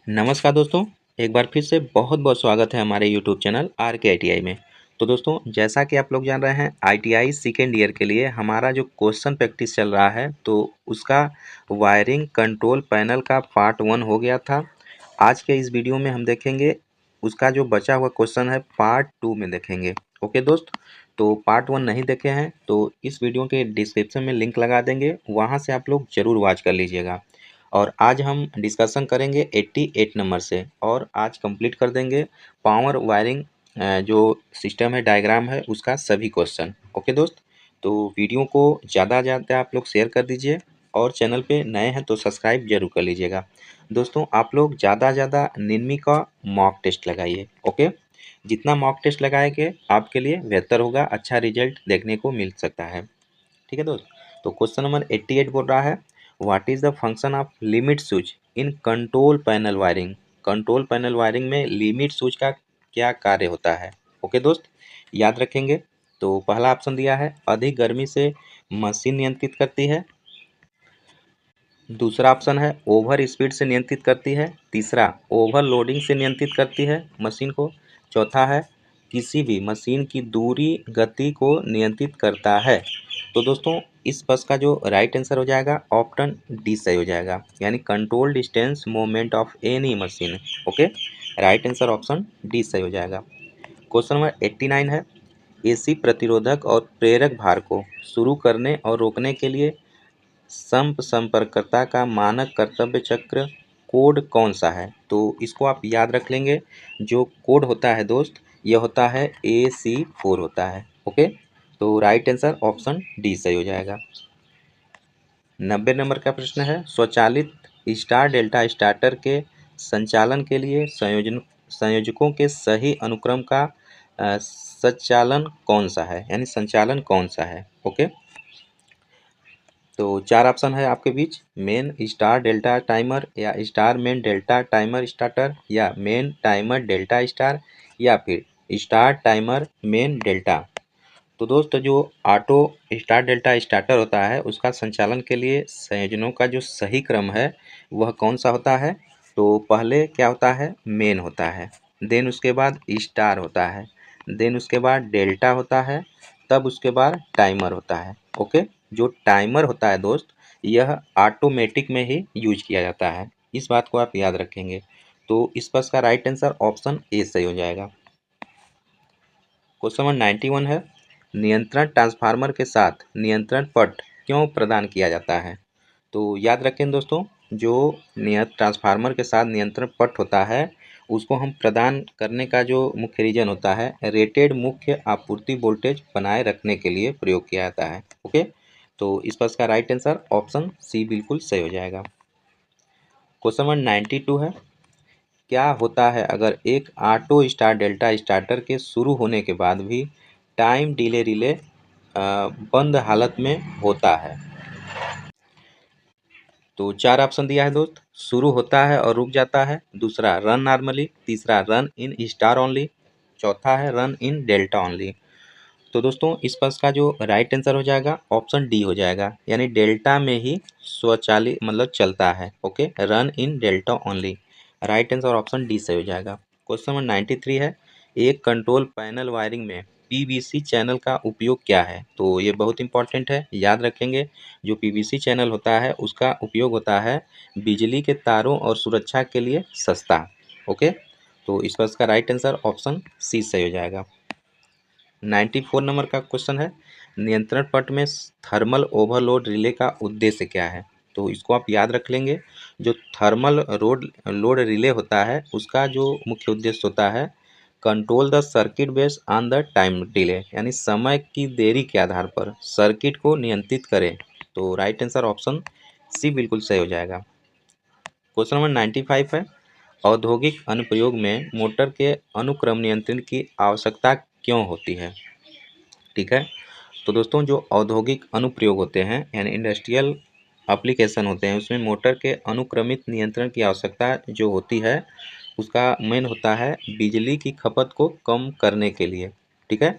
नमस्कार दोस्तों। एक बार फिर से बहुत बहुत स्वागत है हमारे यूट्यूब चैनल आर के आई में। तो दोस्तों, जैसा कि आप लोग जान रहे हैं, ITI सेकेंड ईयर के लिए हमारा जो क्वेश्चन प्रैक्टिस चल रहा है, तो उसका वायरिंग कंट्रोल पैनल का पार्ट 1 हो गया था। आज के इस वीडियो में हम देखेंगे उसका जो बचा हुआ क्वेश्चन है, पार्ट 2 में देखेंगे। ओके दोस्त, तो पार्ट 1 नहीं देखे हैं तो इस वीडियो के डिस्क्रिप्शन में लिंक लगा देंगे, वहाँ से आप लोग ज़रूर वॉच कर लीजिएगा। और आज हम डिस्कशन करेंगे 88 नंबर से, और आज कंप्लीट कर देंगे पावर वायरिंग जो सिस्टम है, डायग्राम है, उसका सभी क्वेश्चन। ओके दोस्त, तो वीडियो को ज़्यादा ज़्यादा आप लोग शेयर कर दीजिए, और चैनल पे नए हैं तो सब्सक्राइब जरूर कर लीजिएगा। दोस्तों, आप लोग ज़्यादा ज़्यादा निन्मी का मॉक टेस्ट लगाइए। ओके, जितना मॉक टेस्ट लगाएंगे आपके लिए बेहतर होगा, अच्छा रिजल्ट देखने को मिल सकता है। ठीक है दोस्त, तो क्वेश्चन नंबर 88 बोल रहा है, what is the function of limit switch in control panel wiring. Control panel wiring में लिमिट स्विच का क्या कार्य होता है। ओके दोस्त, याद रखेंगे। तो पहला ऑप्शन दिया है, अधिक गर्मी से मशीन नियंत्रित करती है। दूसरा ऑप्शन है, ओवर स्पीड से नियंत्रित करती है। तीसरा, ओवरलोडिंग से नियंत्रित करती है मशीन को। चौथा है, किसी भी मशीन की दूरी गति को नियंत्रित करता है। तो दोस्तों, इस बस का जो राइट आंसर हो जाएगा, ऑप्शन डी सही हो जाएगा, यानी control distance movement of any machine. Okay, right answer option D सही हो जाएगा। क्वेश्चन नंबर 89 है, एसी प्रतिरोधक और प्रेरक भार को शुरू करने और रोकने के लिए संपर्ककर्ता का मानक कर्तव्य चक्र कोड कौन सा है। तो इसको आप याद रख लेंगे। जो कोड होता है दोस्त, यह होता है AC4 होता है। ओके, तो राइट आंसर ऑप्शन डी सही हो जाएगा। 90 नंबर का प्रश्न है, स्वचालित स्टार डेल्टा स्टार्टर के संचालन के लिए संयोजकों के सही अनुक्रम का संचालन कौन सा है, यानी संचालन कौन सा है। ओके, तो चार ऑप्शन है आपके बीच, मेन स्टार डेल्टा टाइमर, या star man delta timer starter, या मेन टाइमर डेल्टा स्टार, या फिर स्टार टाइमर मेन डेल्टा। तो दोस्त, जो ऑटो स्टार डेल्टा स्टार्टर होता है, उसका संचालन के लिए संयोजनों का जो सही क्रम है वह कौन सा होता है। तो पहले क्या होता है, मेन होता है, देन उसके बाद स्टार होता है, देन उसके बाद डेल्टा होता है, तब उसके बाद टाइमर होता है। ओके, जो टाइमर होता है दोस्त, यह ऑटोमेटिक में ही यूज किया जाता है, इस बात को आप याद रखेंगे। तो इस पर का राइट आंसर ऑप्शन ए सही हो जाएगा। क्वेश्चन नंबर 91 है, नियंत्रण ट्रांसफार्मर के साथ नियंत्रण पट क्यों प्रदान किया जाता है। तो याद रखें दोस्तों, जो नियंत्रण ट्रांसफार्मर के साथ नियंत्रण पट होता है, उसको हम प्रदान करने का जो मुख्य रीजन होता है, रेटेड मुख्य आपूर्ति वोल्टेज बनाए रखने के लिए प्रयोग किया जाता है। ओके, तो इस पर का राइट आंसर ऑप्शन सी बिल्कुल सही हो जाएगा। क्वेश्चन नंबर 92 है, क्या होता है अगर एक ऑटो स्टार डेल्टा स्टार्टर के शुरू होने के बाद भी टाइम डिले रिले बंद हालत में होता है। तो चार ऑप्शन दिया है दोस्त, शुरू होता है और रुक जाता है। दूसरा, रन नॉर्मली। तीसरा, रन इन स्टार ओनली। चौथा है रन इन डेल्टा ओनली। तो दोस्तों, इस पर का जो राइट आंसर हो जाएगा, ऑप्शन डी हो जाएगा, यानी डेल्टा में ही स्वचालित मतलब चलता है। Okay, run in delta only, right answer option D सही हो जाएगा। क्वेश्चन नंबर 93 है, एक कंट्रोल पैनल वायरिंग में PVC चैनल का उपयोग क्या है। तो ये बहुत इंपॉर्टेंट है, याद रखेंगे। जो PVC चैनल होता है उसका उपयोग होता है बिजली के तारों और सुरक्षा के लिए सस्ता। ओके, तो इस पर का राइट आंसर ऑप्शन सी सही हो जाएगा। 94 नंबर का क्वेश्चन है, नियंत्रण पट में थर्मल ओवरलोड रिले का उद्देश्य क्या है। तो इसको आप याद रख लेंगे। जो थर्मल लोड रिले होता है, उसका जो मुख्य उद्देश्य होता है, control the circuit based on the time delay, यानी समय की देरी के आधार पर सर्किट को नियंत्रित करें। तो राइट आंसर ऑप्शन सी बिल्कुल सही हो जाएगा। क्वेश्चन नंबर 95 है, औद्योगिक अनुप्रयोग में मोटर के अनुक्रम नियंत्रण की आवश्यकता क्यों होती है। ठीक है, तो दोस्तों, जो औद्योगिक अनुप्रयोग होते हैं, यानी इंडस्ट्रियल एप्लीकेशन होते हैं, उसमें मोटर के अनुक्रमित नियंत्रण की आवश्यकता जो होती है, उसका मेन होता है बिजली की खपत को कम करने के लिए। ठीक है,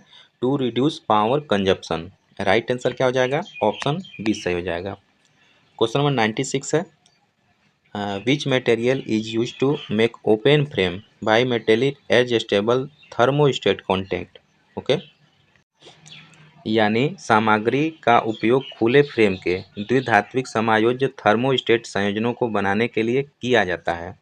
to reduce power consumption. Right answer क्या हो जाएगा, ऑप्शन बी सही हो जाएगा। क्वेश्चन नंबर 96 है, which material is use to make open frame by metallic adjustable thermostat contact. Okay, यानी सामग्री का उपयोग खुले फ्रेम के द्विधात्विक समायोज्य थर्मोस्टेट संयोजनों को बनाने के लिए किया जाता है।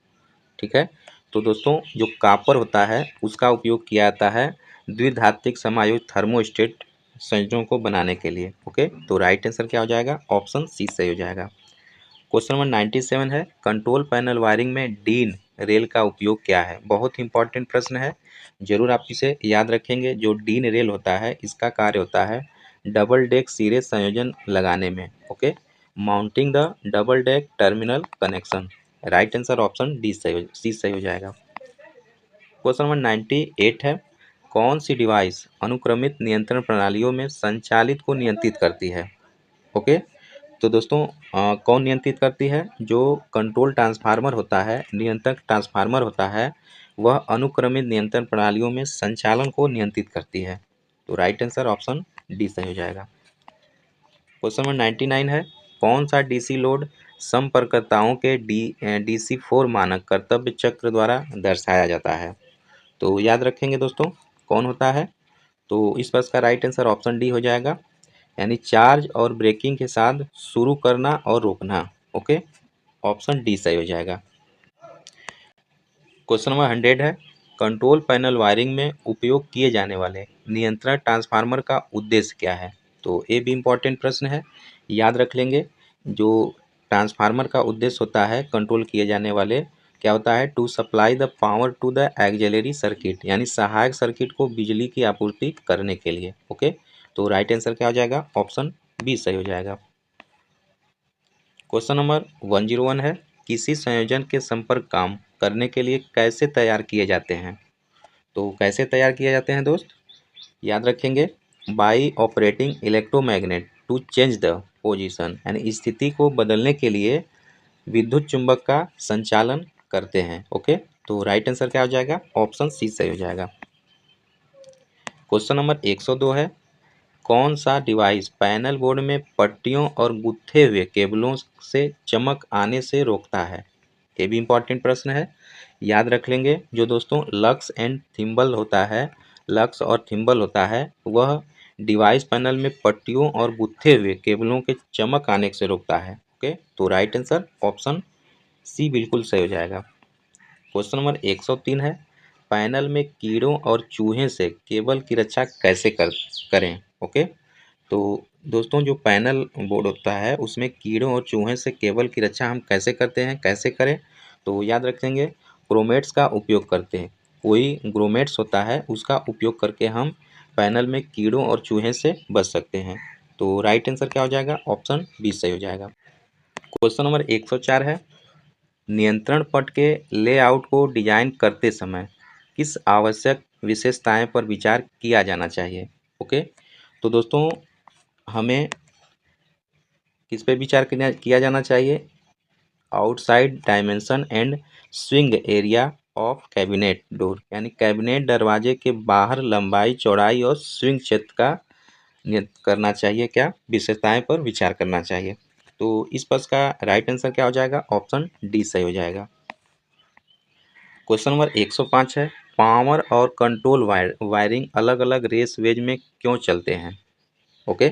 ठीक है, तो दोस्तों जो कॉपर होता है उसका उपयोग किया जाता है द्विधात्विक समायोज्य थर्मोस्टेट संयोजनों को बनाने के लिए। ओके, तो राइट आंसर क्या हो जाएगा? ऑप्शन सी सही हो जाएगा। क्वेश्चन नंबर 97 है, कंट्रोल पैनल वायरिंग में डीन रेल का उपयोग क्या है? बहुत इंपॉर्टेंट प्रश्न है, जरूर आप इसे याद रखेंगे। जो डीन रेल होता है इसका कार्य होता है डबल डेक सीरीज संयोजन लगाने में। Okay, mounting the double deck terminal connection. Right answer option D C सही हो जाएगा। क्वेश्चन नंबर 98 है, कौन सी डिवाइस अनुक्रमित नियंत्रण प्रणालियों में संचालित को नियंत्रित करती है? ओके, तो दोस्तों कौन नियंत्रित करती है? जो कंट्रोल ट्रांसफार्मर होता है, नियंत्रक ट्रांसफार्मर होता है, वह अनुक्रमित नियंत्रण प्रणालियों में संचालन को नियंत्रित करती है। तो राइट आंसर ऑप्शन डी सही हो जाएगा। क्वेश्चन नंबर 99 है, कौन सा डीसी लोड संपर्ककर्ताओं के डीसी 4 मानक कर्तव्य चक्र द्वारा दर्शाया जाता है? तो याद रखेंगे दोस्तों, कौन होता है? तो इस प्रश्न का राइट आंसर ऑप्शन डी हो जाएगा, यानी चार्ज और ब्रेकिंग के साथ शुरू करना और रोकना। ओके, ऑप्शन डी सही हो जाएगा। क्वेश्चन नंबर 100 है, कंट्रोल पैनल वायरिंग में उपयोग किए जाने वाले नियंत्रण ट्रांसफार्मर का उद्देश्य क्या है? तो ये भी इम्पोर्टेंट प्रश्न है, याद रख लेंगे। जो ट्रांसफार्मर का उद्देश्य होता है कंट्रोल किए जाने वाले, क्या होता है? To supply the power to the auxiliary circuit, यानी सहायक सर्किट को बिजली की आपूर्ति करने के लिए। ओके, तो राइट आंसर क्या हो जाएगा? ऑप्शन बी सही हो जाएगा। क्वेश्चन नंबर 101 है, किसी संयोजन के संपर्क काम करने के लिए कैसे तैयार किए जाते हैं? तो कैसे तैयार किए जाते हैं दोस्त? याद रखेंगे, by operating electromagnet to change the position, यानी स्थिति को बदलने के लिए विद्युत चुंबक का संचालन करते हैं। ओके, तो राइट आंसर क्या हो जाएगा? ऑप्शन सी सही हो जाएगा। क्वेश्चन नंबर 102 है, कौन सा डिवाइस पैनल बोर्ड में पट्टियों और गुत्थे हुए केबलों से चमक आने से रोकता है? ये भी इम्पोर्टेंट प्रश्न है, याद रख लेंगे। जो दोस्तों लक्स एंड थिम्बल होता है, लक्स और थिम्बल होता है, वह डिवाइस पैनल में पट्टियों और गुत्थे हुए केबलों के चमक आने से रोकता है। ओके, तो राइट आंसर ऑप्शन सी बिल्कुल सही हो जाएगा। क्वेश्चन नंबर 103 है, पैनल में कीड़ों और चूहे से केबल की रक्षा कैसे करें? ओके, तो दोस्तों जो पैनल बोर्ड होता है उसमें कीड़ों और चूहे से केबल की रक्षा हम कैसे करते हैं, कैसे करें? तो याद रखेंगे, ग्रोमेट्स का उपयोग करते हैं। कोई ग्रोमेट्स होता है उसका उपयोग करके हम पैनल में कीड़ों और चूहे से बच सकते हैं। तो राइट आंसर क्या हो जाएगा? ऑप्शन बी सही हो जाएगा। क्वेश्चन नंबर 104 है, नियंत्रण पट के लेआउट को डिजाइन करते समय किस आवश्यक विशेषताएं पर विचार किया जाना चाहिए? ओके, तो दोस्तों हमें किस पे विचार किया जाना चाहिए? Outside dimension and swing area of cabinet door, यानी कैबिनेट दरवाजे के बाहर लंबाई, चौड़ाई और स्विंग क्षेत्र का करना चाहिए, क्या विशेषताएं पर विचार करना चाहिए। तो इस प्रश्न का राइट आंसर क्या हो जाएगा? ऑप्शन डी सही हो जाएगा। क्वेश्चन नंबर 105 है, पावर और कंट्रोल वायरिंग अलग अलग रेस वेज में क्यों चलते हैं? ओके,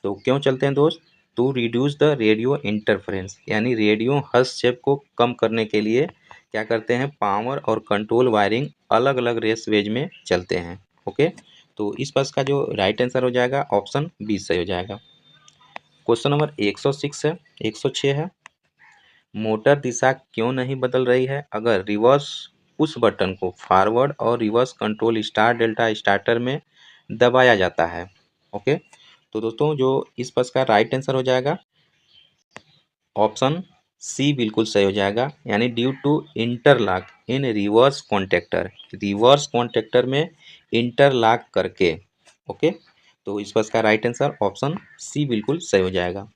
तो क्यों चलते हैं दोस्त? To reduce the radio interference, यानी रेडियो हस्तक्षेप को कम करने के लिए क्या करते हैं? पावर और कंट्रोल वायरिंग अलग अलग रेस वेज में चलते हैं। ओके, तो इस प्रश्न का जो राइट आंसर हो जाएगा ऑप्शन बी सही हो जाएगा। क्वेश्चन नंबर 106 है, मोटर दिशा क्यों नहीं बदल रही है अगर रिवर्स पुश बटन को फॉरवर्ड और reverse control star delta starter में दबाया जाता है? ओके, तो दोस्तों जो इस प्रश्न का राइट आंसर हो जाएगा ऑप्शन सी बिल्कुल सही हो जाएगा, यानी due to interlock in reverse contactor में इंटरलॉक करके। ओके, तो इस प्रश्न का राइट आंसर ऑप्शन सी बिल्कुल सही हो जाएगा।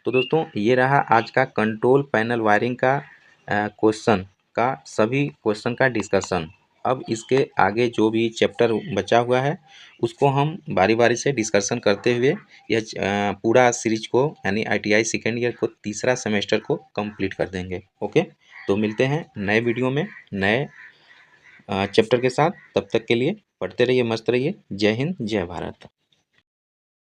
तो दोस्तों ये रहा आज का कंट्रोल पैनल वायरिंग का क्वेश्चन का सभी क्वेश्चन का डिस्कशन। अब इसके आगे जो भी चैप्टर बचा हुआ है उसको हम बारी बारी से डिस्कशन करते हुए यह पूरा सीरीज को यानी ITI सेकेंड ईयर को तीसरा सेमेस्टर को कंप्लीट कर देंगे। ओके, तो मिलते हैं नए वीडियो में नए चैप्टर के साथ। तब तक के लिए पढ़ते रहिए, मस्त रहिए। जय हिंद, जय भारत।